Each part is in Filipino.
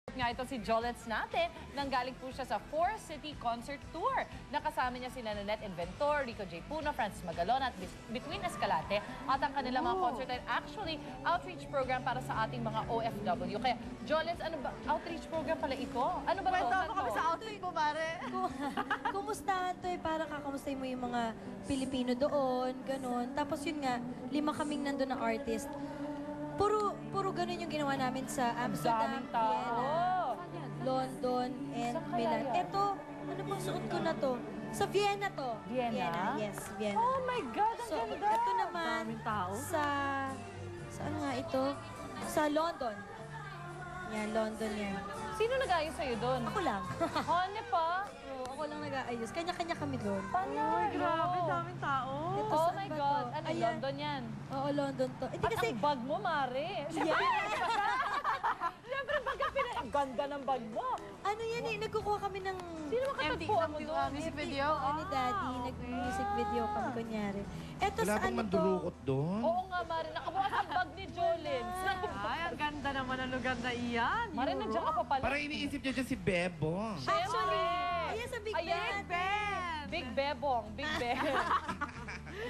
Nga ito si Jolens natin, nanggaling po siya sa 4-city concert tour. Nakasama niya sina Nanette Inventor, Rico J. Puno, Francis Magalon at Between Escalante. At ang kanilang mga concert ay actually outreach program para sa ating mga OFW. Kaya Jolens, ano ba? Outreach program pala ito? Ano ba ito? Kwento mo kami sa outreach mo, pare. Kumustahan to eh, para kakamustahin mo yung mga Pilipino doon, ganun. Tapos yun nga, 5 kaming nandun na artist. Puro ganun yung ginawa namin sa Amsterdam, Daming tao. Vienna, London, and Saan kaya Milan. yan? Ito, ano bang suot ko na to? Sa Vienna to. Vienna? Yes, Vienna. Oh my God, ang So, ganda! ito naman, Daming tao. saan nga ito? Sa London. Yan, London yan. Sino nag-ayos sa'yo doon? Ako lang. Honey pa? Oo, ako lang nag-aayos. Kanya-kanya kami doon. Panay, Grabe, daming tao. Ito, Oh saan my ba God, to? ano, Ayan. London yan? Oo, London to. Hindi At kasi, ang bag mo, Mare. Siyempre, bag ka ang ganda ng bag mo. ano yan eh, nagkukuha kami ng... Sino makatagpuan mo doon? Music video? Ni Daddy, nag-music video kami kunyari. Eto Wala sa bang ano to? mandurukot doon? Oo nga, Mare. Nakabukas ang bag ni Jolens. Ay, ang ganda naman ang lugar na iyan. Mare, nandiyan ka pa pala. Parang iniisip niya dyan si Bebo. Siyempre. Ayan sa Big Ayan. Ben. Ben! Big Bebong. Big Beb.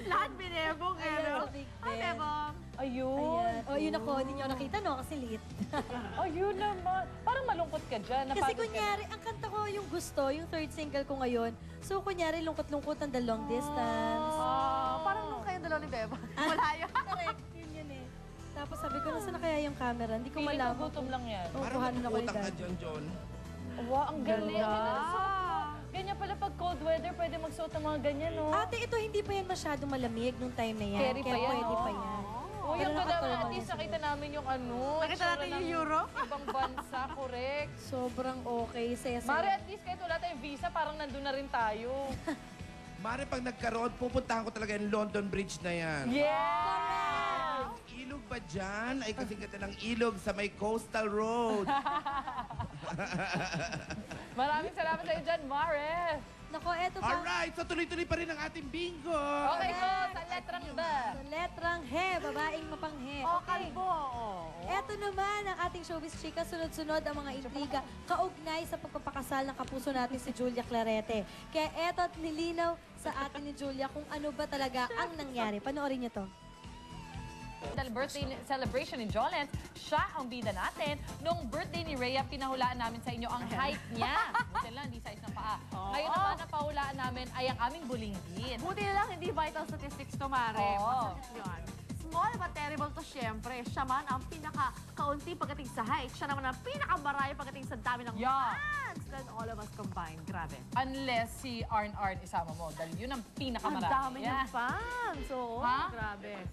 Lahat binebong eh, Ayan no? sa Big Ay, Ben. bebong. Ayun. Ayan. O, yun ako, hindi nyo nakita, no? Kasi lit. Ayun naman. Parang malungkot ka dyan. Kasi Napagod ka kunyari, ang kanta ko yung gusto, yung third single ko ngayon. So, kunyari, lungkot-lungkot ang The Long Distance. Parang nung kayong dalawa ni Beba. Malayo. Correct, yun eh. Tapos sabi ko, nasa na kaya yung camera? Hindi ko Feeling ko malaman. gutom lang yan. Oo, Parang kuhanin ako ni magputang ka Daddy. dyan, John. Wow, ang galing. Ganda. Ang ganda ng suot mo. Ganyan pala pag cold weather, pwede magsuot ng mga ganyan, no? Ate, ito hindi pa yan masyadong malamig nung time na yan. Carry pa Kaya yan, pwede no? pa yan. Oh, yung Pero ganda. nakatulong At least yan. nakita namin yung ano. Nakita itsura natin yung ng Europe. Ibang bansa, correct. Sobrang okay. Saya-saya. Mare, at least kahit wala tayong visa, parang nandun na rin tayo. Mare, pag nagkaroon, pupuntahan ko talaga yung London Bridge na yan. Yeah! Ilog ba dyan? Ay kasing ganda ng ilog sa may coastal road. Maraming salamat sa iyo dyan, Mare. Nako, eto pa. Alright, so tuloy-tuloy pa rin ang ating bingo. Okay ko, sa letrang B. Sa letrang he, babaeng mapanghe. O, kalbo. Eto naman ang ating showbiz chika, sunod-sunod ang mga intriga kaugnay sa pagpapakasal ng kapuso natin si Julia Clarete. Kaya eto't nilinaw sa atin ni Julia kung ano ba talaga ang nangyari. Panoorin niyo to. Birthday celebration ni Jolens, siya ang bida natin. Nung birthday ni Rhea, pinahulaan namin sa inyo ang height niya. Buti lang, hindi size ng paa. Ngayon naman, ang pahulaan namin ay ang aming bulinggit. Buti na lang, hindi vital statistics to, Mare. Oo. Masakit yun. Small but terrible to, syempre. Siya man ang pinaka-kaunti pagdating sa height. Siya naman ang pinaka-maraya pagdating sa dami ng Yeah. fans. Then all of us combined. Grabe. Unless si Arn isama mo. Dahil yun ang Ang pinakamarami. dami niyang fans. Oo, Ha? grabe.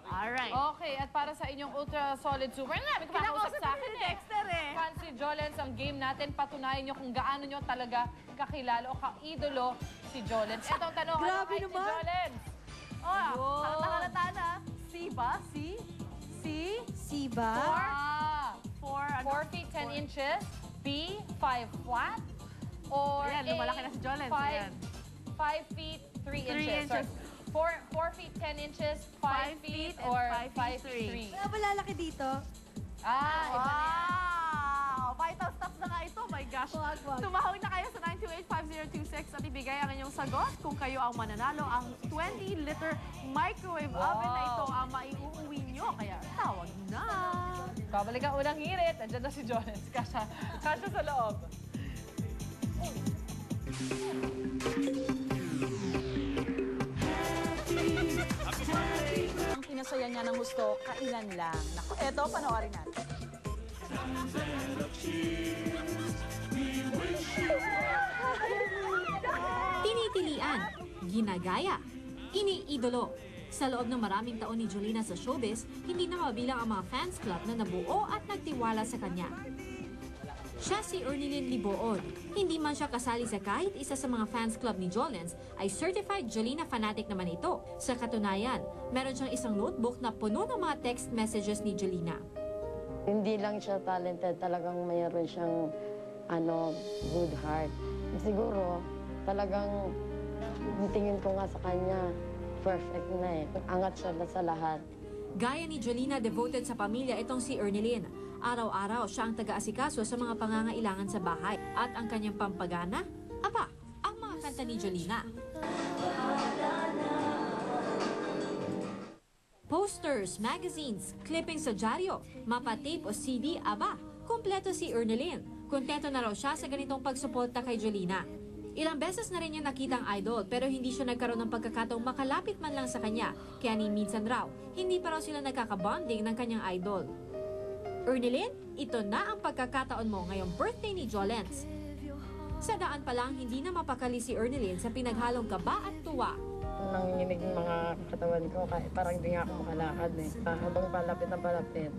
Alright. Okay, at para sa inyong ultra solid super, namin kumakausap sa akin ni Dexter eh. Fans ni Jolens, ang game natin, patunayan nyo kung gaano nyo talaga kakilala o kaidolo si Jolens. Ito ang tanong, Grabe anong height ni naman. Jolens? Oh, halata na. C ba? C? C? Si ba? Ah, 4 4, feet 10 inches, B, 5 flat, or Ayan, lumalaki na si Jolens, ayan. 5 feet 3 3 inches. inches. 4 feet 10 inches, 5 feet, and or 5 5 feet feet 3. Wala malalaki dito. Ah, iba na yan. Wow! Vital stuff na nga ito. My gosh. Wag, wag. Tumawag na kayo sa 928-5026 at ibigay ang inyong sagot kung kayo ang mananalo. Ang 20-liter microwave oven na ito ang maiuuwi nyo. Kaya tawag na. Babalik ang unang hirit. Andiyan na si Jolens. Kasha sa loob. Ang pinasaya niya ng gusto, kailan lang. Naku, eto, panoorin natin. Tinitilian, ginagaya, iniidolo. Sa loob ng maraming taon ni Jolina sa showbiz, hindi na mabilang ang mga fans club na nabuo at nagtiwala sa kanya. Siya si Ernilyn Liboon. Hindi man siya kasali sa kahit isa sa mga fans club ni Jolens, ay certified Jolina fanatic naman ito. Sa katunayan, meron siyang isang notebook na puno ng mga text messages ni Jolina. Hindi lang siya talented, talagang mayroon siyang good heart. Siguro, talagang tingin ko nga sa kanya, perfect na eh. Angat siya sa lahat. Gaya ni Jolina, devoted sa pamilya itong si Ernilyn. Araw-araw siya ang taga-asikaso sa mga pangangailangan sa bahay. At ang kanyang pampagana? Aba, ang mga kanta ni Jolina. Posters, magazines, clippings sa dyaryo, mapa-tape o CD, aba, kumpleto si Ernelyn. Kontento na raw siya sa ganitong pagsuporta kay Jolina. Ilang beses na rin niya nakita ang idol pero hindi siya nagkaroon ng pagkakataong makalapit man lang sa kanya. Kaya ni minsan raw, hindi pa raw sila nagkakabonding ng kanyang idol. Ernelyn, ito na ang pagkakataon mo ngayong birthday ni Jolens. Sa daan pa lang, hindi na mapakali si Ernelyn sa pinaghalong kaba at tuwa. Nanginginig yung mga katawan ko, kahit parang hindi nga ako makalakad eh. Habang palapit na palapit,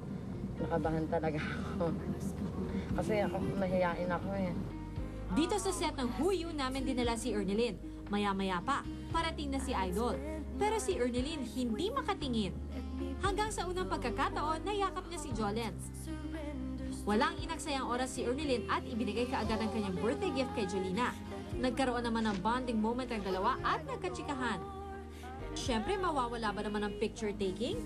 nakabahan talaga ako. Kasi ako, mahihain ako eh. Dito sa set ng Who You namin dinala si Ernelyn. Maya-maya pa, parating na si Idol. Pero si Ernelyn hindi makatingin. Hanggang sa unang pagkakataon, nayakap niya si Jolens. Walang inaksayang oras si Ernelyn at ibinigay kaagad ang kanyang birthday gift kay Jolina. Nagkaroon naman ng bonding moment ang dalawa at nagkatsikahan. Siyempre, mawawala ba naman ang picture taking?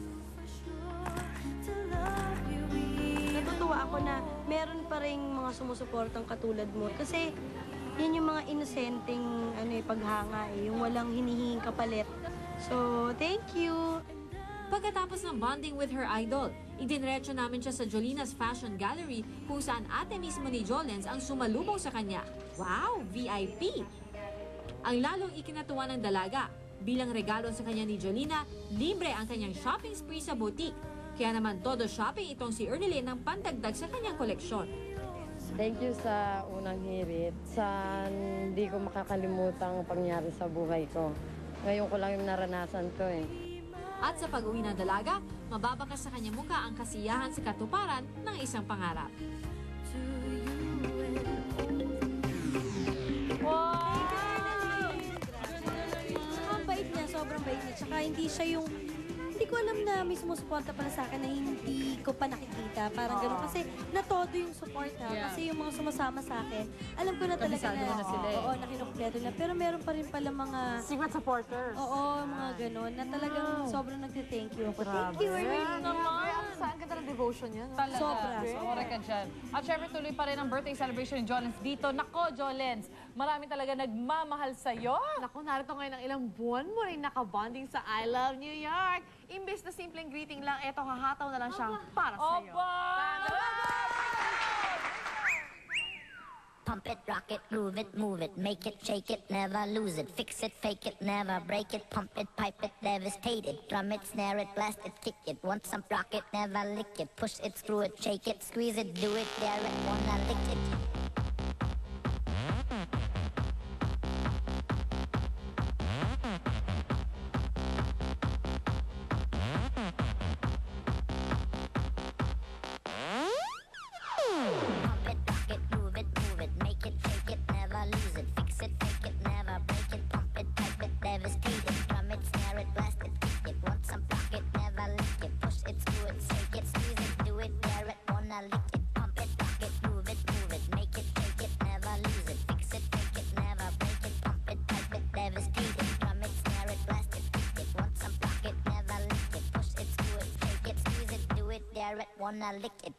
Natutuwa ako na meron pa rin mga sumusuportang katulad mo. Kasi yan yung mga inosenteng paghanga yung walang hinihinging kapalit. So, thank you! Pagkatapos ng bonding with her idol, idinretso namin siya sa Jolina's Fashion Gallery kung saan ate mismo ni Jolens ang sumalubong sa kanya. Wow! VIP! Ang lalong ikinatuwa ng dalaga, bilang regalo sa kanya ni Jolina, libre ang kanyang shopping spree sa boutique. Kaya naman todo shopping itong si Ernelyn ng pandagdag sa kanyang koleksyon. Thank you sa unang hirit, sa hindi ko makakalimutang pangyari sa buhay ko. Ngayon ko lang yung naranasan to eh. At sa pag-uwi ng dalaga, mababakas sa kanyang mukha ang kasiyahan sa katuparan ng isang pangarap. Ang bait niya, sobrang bait niya. Tsaka hindi siya yung... Hindi ko alam na may sumusuporta pala sa akin na hindi ko pa nakikita. Parang gano'n. Kasi na-todo yung support na. Yeah. Kasi yung mga sumasama sa akin, alam ko na talaga Kabisado mo na sila eh. Oo, nakinumpleto na. Pero meron pa rin pala mga... Secret supporters. Oo, mga gano'n. Na talagang sobrang nagte-thank you ako. Thank you, Ernelyn. Saan ka talaga devotion yan? Talaga. Sobra. Correct ka dyan. At syempre tuloy pa rin ang birthday celebration ni Jolens dito. Nako, Jolens, marami talaga nagmamahal sa'yo. Naku, narito ngayon ang ilang buwan mo rin nakabonding sa I Love New York. Imbes na simpleng greeting lang, eto hahataw na lang siyang para sa'yo. Opa! Pump it, rock it, groove it, move it, make it, shake it, never lose it, fix it, fake it, never break it, pump it, pipe it, devastate it, drum it, snare it, blast it, kick it, want some rock it, never lick it, push it, screw it, shake it, squeeze it, do it, dare it, wanna lick it. Wanna lick it.